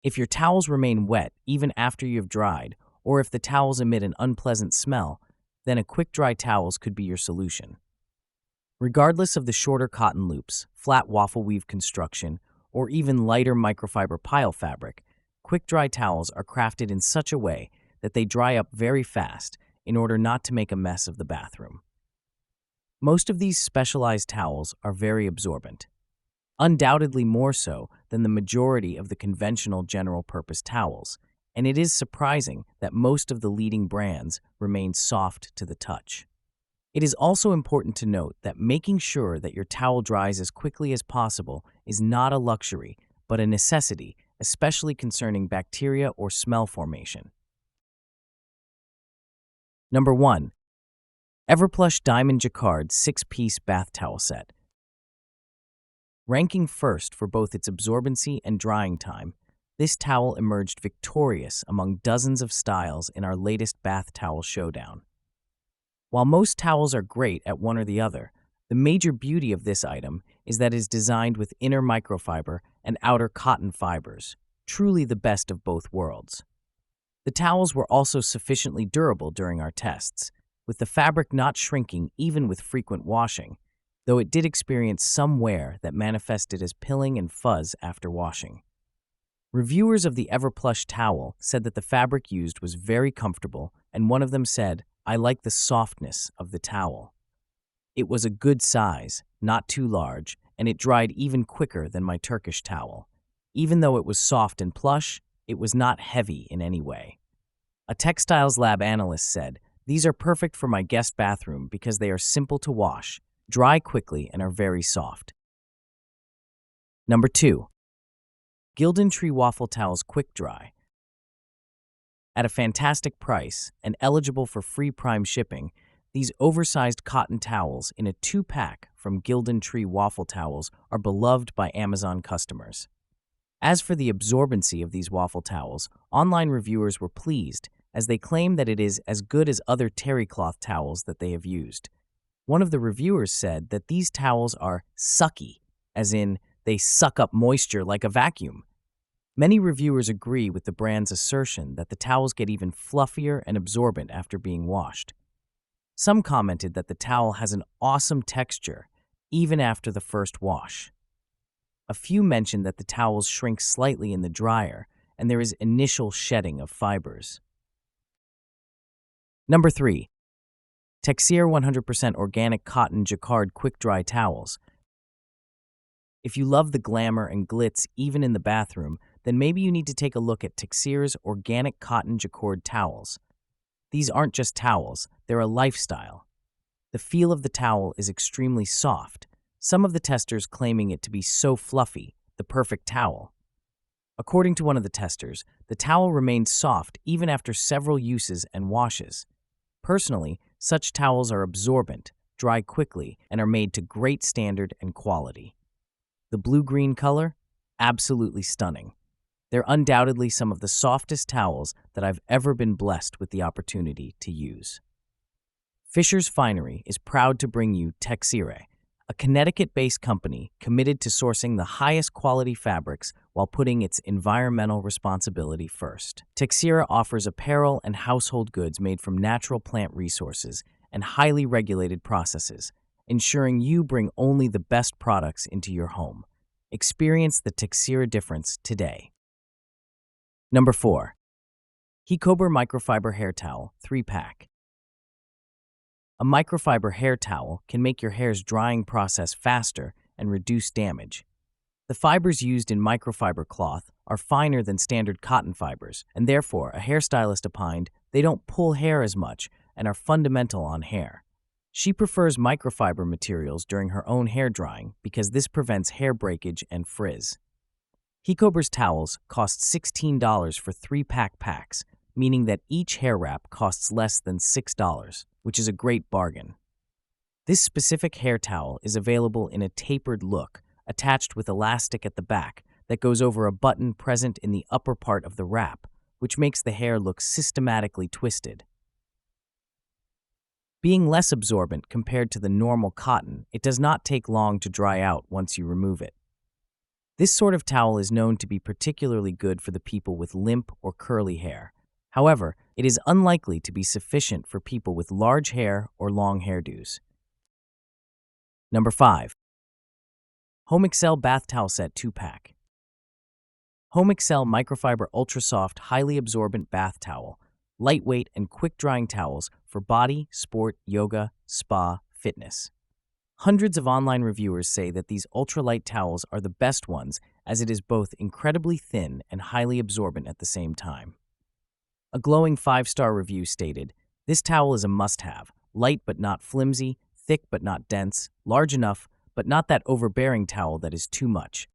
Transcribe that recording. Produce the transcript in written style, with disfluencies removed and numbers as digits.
If your towels remain wet even after you have dried, or if the towels emit an unpleasant smell, then a quick-dry towels could be your solution. Regardless of the shorter cotton loops, flat waffle weave construction, or even lighter microfiber pile fabric, quick-dry towels are crafted in such a way that they dry up very fast in order not to make a mess of the bathroom. Most of these specialized towels are very absorbent, undoubtedly more so than the majority of the conventional general-purpose towels, and it is surprising that most of the leading brands remain soft to the touch. It is also important to note that making sure that your towel dries as quickly as possible is not a luxury, but a necessity, especially concerning bacteria or smell formation. Number 1. Everplush Diamond Jacquard 6-piece bath towel set. Ranking first for both its absorbency and drying time, this towel emerged victorious among dozens of styles in our latest bath towel showdown. While most towels are great at one or the other, the major beauty of this item is that it is designed with inner microfiber and outer cotton fibers, truly the best of both worlds. The towels were also sufficiently durable during our tests, with the fabric not shrinking even with frequent washing, though it did experience some wear that manifested as pilling and fuzz after washing. Reviewers of the Everplush towel said that the fabric used was very comfortable, and one of them said, "I like the softness of the towel." It was a good size, not too large, and it dried even quicker than my Turkish towel. Even though it was soft and plush, it was not heavy in any way. A Textiles Lab analyst said, "These are perfect for my guest bathroom because they are simple to wash, dry quickly, and are very soft." Number 2. GildanTree Waffle Towels Quick Dry. At a fantastic price and eligible for free Prime shipping, these oversized cotton towels in a 2-pack from GildanTree Waffle Towels are beloved by Amazon customers. As for the absorbency of these waffle towels, online reviewers were pleased as they claim that it is as good as other terry cloth towels that they have used. One of the reviewers said that these towels are sucky, as in they suck up moisture like a vacuum. Many reviewers agree with the brand's assertion that the towels get even fluffier and absorbent after being washed. Some commented that the towel has an awesome texture, even after the first wash. A few mentioned that the towels shrink slightly in the dryer, and there is initial shedding of fibers. Number 3. Texir 100% Organic Cotton Jacquard Quick Dry Towels. If you love the glamour and glitz even in the bathroom, then maybe you need to take a look at Texir's Organic Cotton Jacquard Towels. These aren't just towels, they're a lifestyle. The feel of the towel is extremely soft, some of the testers claiming it to be so fluffy, the perfect towel. According to one of the testers, the towel remained soft even after several uses and washes. Personally, such towels are absorbent, dry quickly, and are made to great standard and quality. The blue-green color? Absolutely stunning. They're undoubtedly some of the softest towels that I've ever been blessed with the opportunity to use. Fisher's Finery is proud to bring you Texire, a Connecticut-based company committed to sourcing the highest quality fabrics while putting its environmental responsibility first. Texire offers apparel and household goods made from natural plant resources and highly regulated processes, ensuring you bring only the best products into your home. Experience the Texire difference today. Number 4. Microfiber Microfiber Hair Towel 3-pack. A microfiber hair towel can make your hair's drying process faster and reduce damage. The fibers used in microfiber cloth are finer than standard cotton fibers, and therefore, a hairstylist opined, they don't pull hair as much and are fundamental on hair. She prefers microfiber materials during her own hair drying because this prevents hair breakage and frizz. Microfiber's towels cost $16 for 3-pack packs, meaning that each hair wrap costs less than $6, which is a great bargain. This specific hair towel is available in a tapered look, attached with elastic at the back that goes over a button present in the upper part of the wrap, which makes the hair look systematically twisted. Being less absorbent compared to the normal cotton, it does not take long to dry out once you remove it. This sort of towel is known to be particularly good for the people with limp or curly hair. However, it is unlikely to be sufficient for people with large hair or long hairdos. Number 5. Home Excel Bath Towel Set 2-Pack. Home Excel Microfiber Ultra Soft Highly Absorbent Bath Towel. Lightweight and quick-drying towels for body, sport, yoga, spa, fitness. Hundreds of online reviewers say that these ultralight towels are the best ones, as it is both incredibly thin and highly absorbent at the same time. A glowing 5-star review stated, "This towel is a must-have, light but not flimsy, thick but not dense, large enough but not that overbearing towel that is too much.